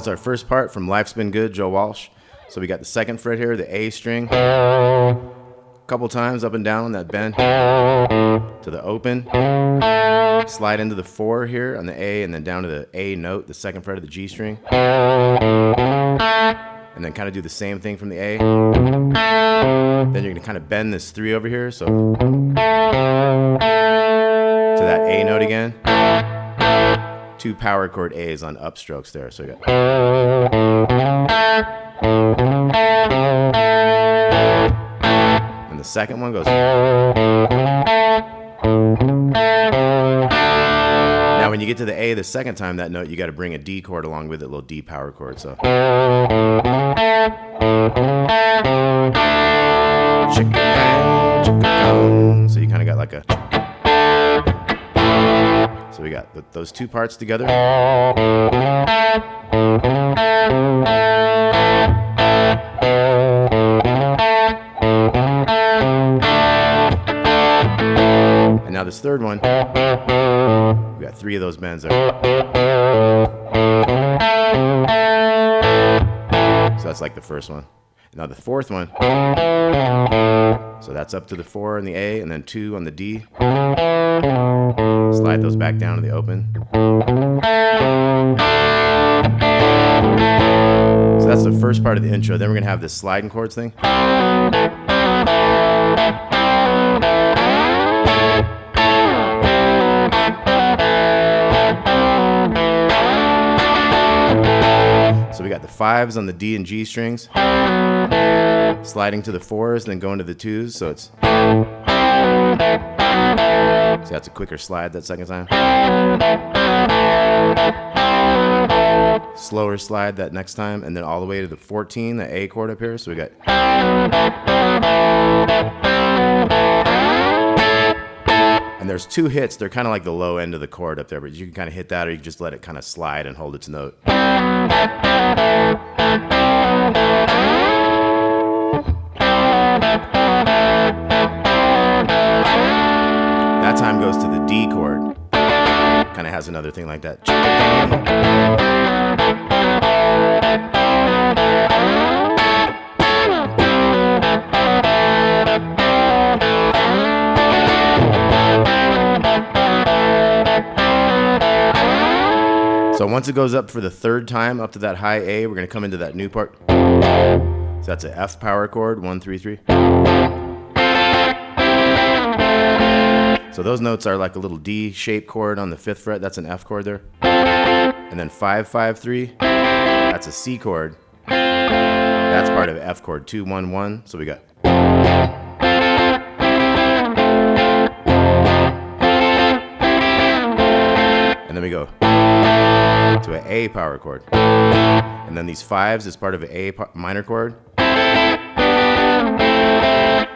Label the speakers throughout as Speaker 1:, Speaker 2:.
Speaker 1: that's our first part from Life's Been Good, Joe Walsh. So we got the second fret here, the A string. A couple times up and down on that bend to the open. Slide into the 4 here on the A and then down to the A note, the second fret of the G string. And then kind of do the same thing from the A. Then you're going to kind of bend this 3 over here, so to that A note again. 2 power chord A's on upstrokes there. So you got. And the second one goes. Now when you get to the A the second time, that note, you got to bring a D chord along with it, a little D power chord. So. So you kind of got like a. So we got those 2 parts together. And now this third one, we got 3 of those bends there. So that's like the first one. Now the fourth one, so that's up to the 4 on the A and then 2 on the D. Slide those back down to the open. So that's the first part of the intro. Then we're going to have this sliding chords thing. So we got the 5s on the D and G strings, sliding to the 4s, then going to the 2s. So it's that's a quicker slide that second time. Slower slide that next time, and then all the way to the 14, the A chord up here. So we got. And there's 2 hits. They're kind of like the low end of the chord up there, but you can kind of hit that or you can just let it kind of slide and hold its note. That time goes to the D chord. Kind of has another thing like that. So once it goes up for the 3rd time, up to that high A, we're going to come into that new part. So that's an F power chord, 1, 3, 3. So those notes are like a little D-shaped chord on the 5th fret. That's an F chord there. And then 5, 5, 3. That's a C chord. That's part of F chord, 2, 1, 1. So we got. And then we go to an A power chord. And then these 5s is part of an A minor chord.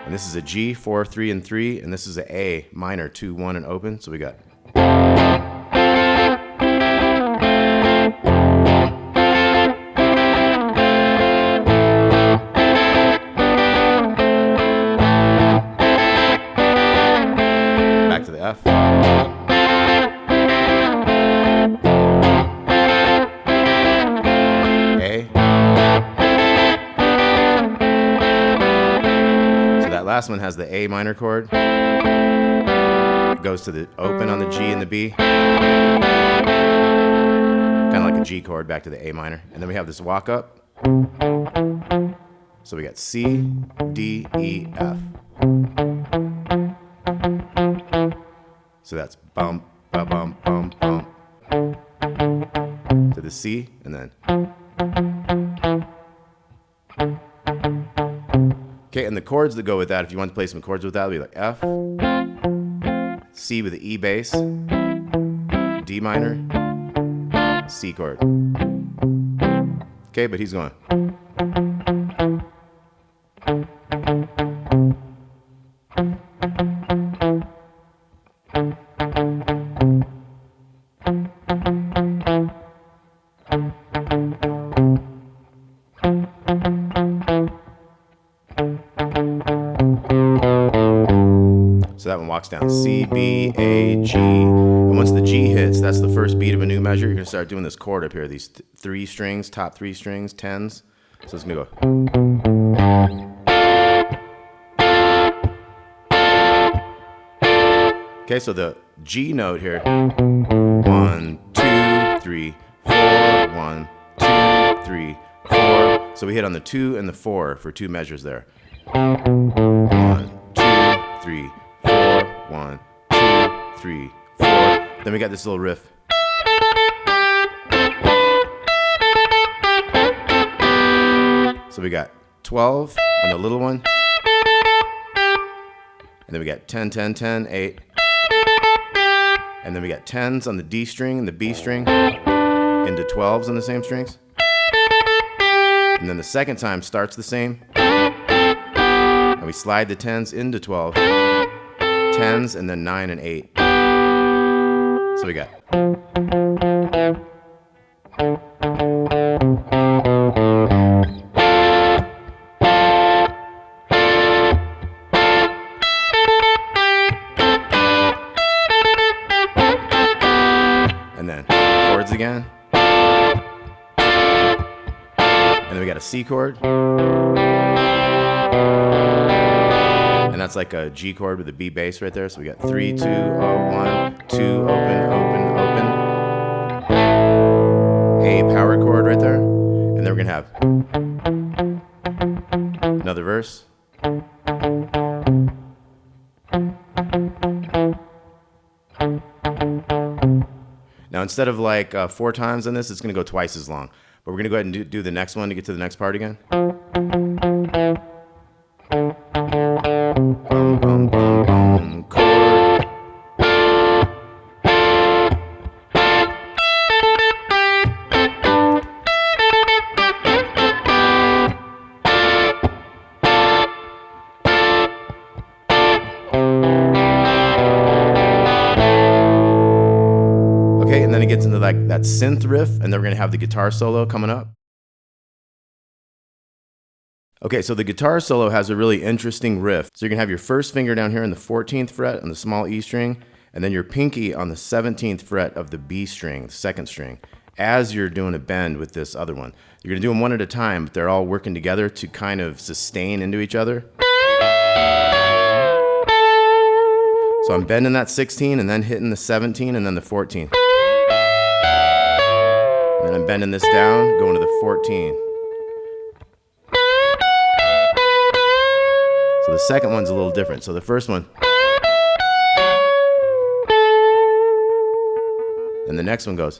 Speaker 1: And this is a G, 4, 3, and 3. And this is an A minor, 2, 1, and open. So we got. Back to the F. Last one has the A minor chord. It goes to the open on the G and the B. Kind of like a G chord back to the A minor. And then we have this walk up. So we got C, D, E, F. So that's bump, bump, bump, bump. To the C and then. Okay, and the chords that go with that, if you want to play some chords with that, it'll be like F, C with the E bass, D minor, C chord. Okay, but he's going. So that one walks down C, B, A, G. And once the G hits, that's the first beat of a new measure. You're going to start doing this chord up here, these three strings, top three strings, tens. So it's going to go. Okay, so the G note here. 1, 2, 3, 4. 1, 2, 3, 4. So we hit on the 2 and the 4 for two measures there. 1, 2, 3, 4. 1, 2, 3, 4. Then we got this little riff. So we got 12 on the little one. And then we got 10, 10, 10, 8. And then we got 10s on the D string and the B string into 12s on the same strings. And then the second time starts the same. And we slide the 10s into 12. 10s and then 9 and 8. So we got. And then chords again. And then we got a C chord. And that's like a G chord with a B bass right there. So we got 3, 2, 0, 1, 2, open, open, open. A power chord right there. And then we're going to have another verse. Now instead of like 4 times on this, it's going to go twice as long. But we're going to go ahead and do the next one to get to the next part again. Bum, bum, bum, bum, chord. Okay, and then it gets into like that synth riff, and then we're going to have the guitar solo coming up. Okay, so the guitar solo has a really interesting riff. So you're going to have your first finger down here on the 14th fret on the small E string, and then your pinky on the 17th fret of the B string, the second string, as you're doing a bend with this other one. You're going to do them one at a time, but they're all working together to kind of sustain into each other. So I'm bending that 16 and then hitting the 17 and then the 14. And then I'm bending this down, going to the 14. So the second one's a little different. So the first one. And the next one goes.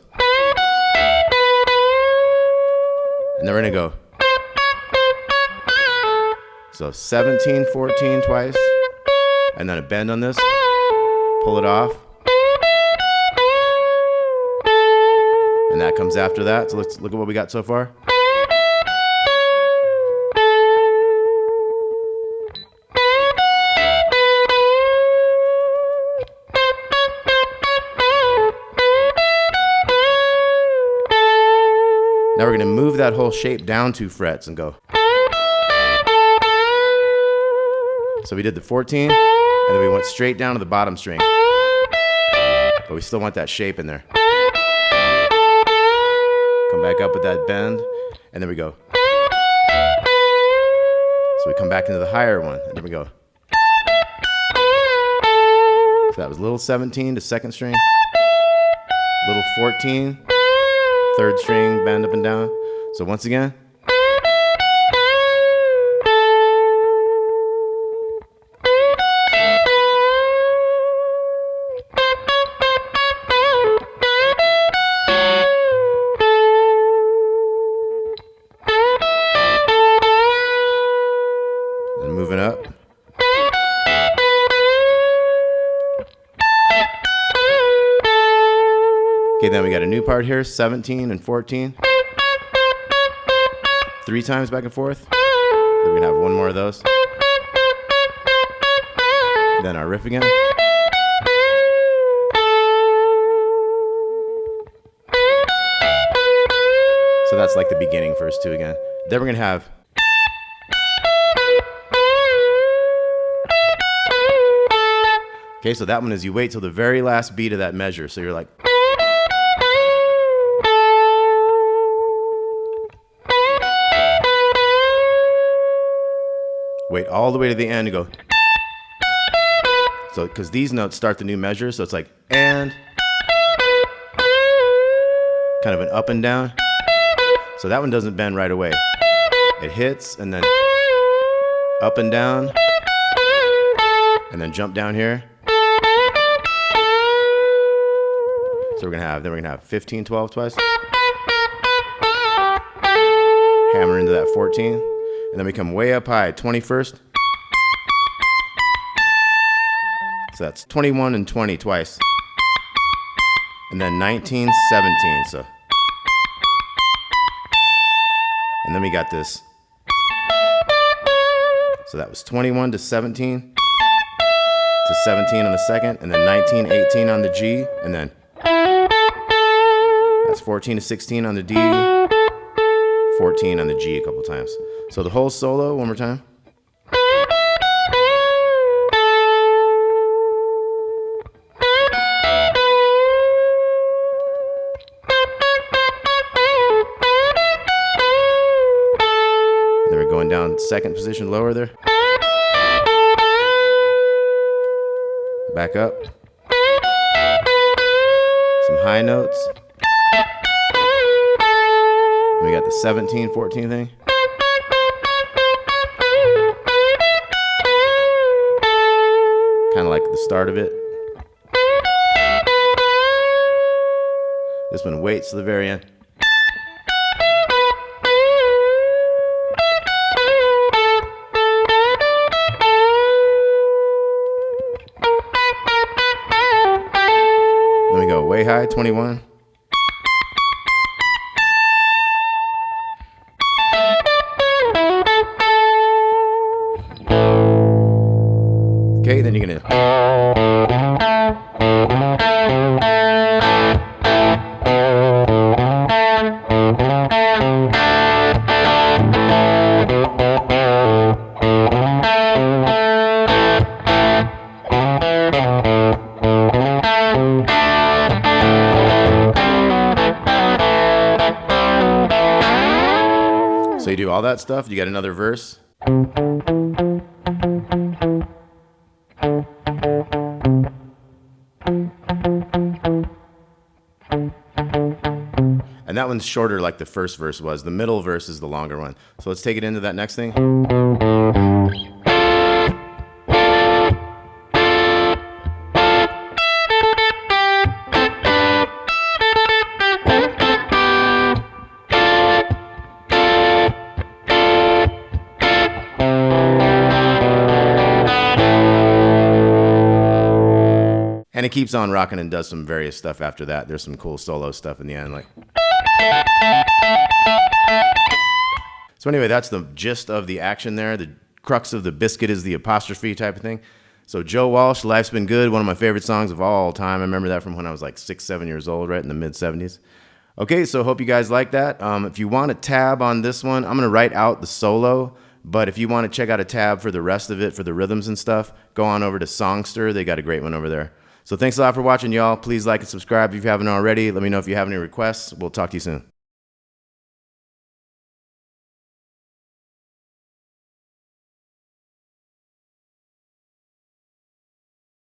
Speaker 1: And then we're going to go. So 17, 14 twice. And then a bend on this. Pull it off. And that comes after that. So let's look at what we got so far. Now we're going to move that whole shape down 2 frets and go. So we did the 14, and then we went straight down to the bottom string. But we still want that shape in there. Come back up with that bend, and then we go. So we come back into the higher one, and then we go. So that was little 17 to second string, little 14, third string, bend up and down. So once again. And moving up. Okay, then we got a new part here, 17 and 14. 3 times back and forth. Then we're gonna have one more of those. Then our riff again. So that's like the beginning first 2 again. Then we're gonna have. Okay, so that one is you wait till the very last beat of that measure. So you're like, wait all the way to the end and go. So, because these notes start the new measure, so it's like, and, kind of an up and down. So that one doesn't bend right away. It hits and then up and down, and then jump down here. So we're gonna have 15, 12 twice. Hammer into that 14, and then we come way up high, 21st. So that's 21 and 20 twice. And then 19, 17, so. And then we got this. So that was 21 to 17 to 17 on the second, and then 19, 18 on the G, and then that's 14 to 16 on the D, 14 on the G a couple times. So the whole solo, one more time. Then we're going down second position lower there. Back up. Some high notes. And we got the 17, 14 thing. Kind of like the start of it. This one waits to the very end. Then we go way high, 21. Okay, then you're gonna. So you do all that stuff, you got another verse. And that one's shorter like the first verse was. The middle verse is the longer one. So let's take it into that next thing. And it keeps on rocking and does some various stuff after that. There's some cool solo stuff in the end, like. So anyway, that's the gist of the action there. The crux of the biscuit is the apostrophe type of thing. So Joe Walsh, Life's Been Good, one of my favorite songs of all time. I remember that from when I was like 6, 7 years old, right in the mid-70s. Okay, so hope you guys like that. If you want a tab on this one, I'm going to write out the solo. But if you want to check out a tab for the rest of it, for the rhythms and stuff, go on over to Songster. They got a great one over there. So thanks a lot for watching, y'all. Please like and subscribe if you haven't already. Let me know if you have any requests. We'll talk to you soon.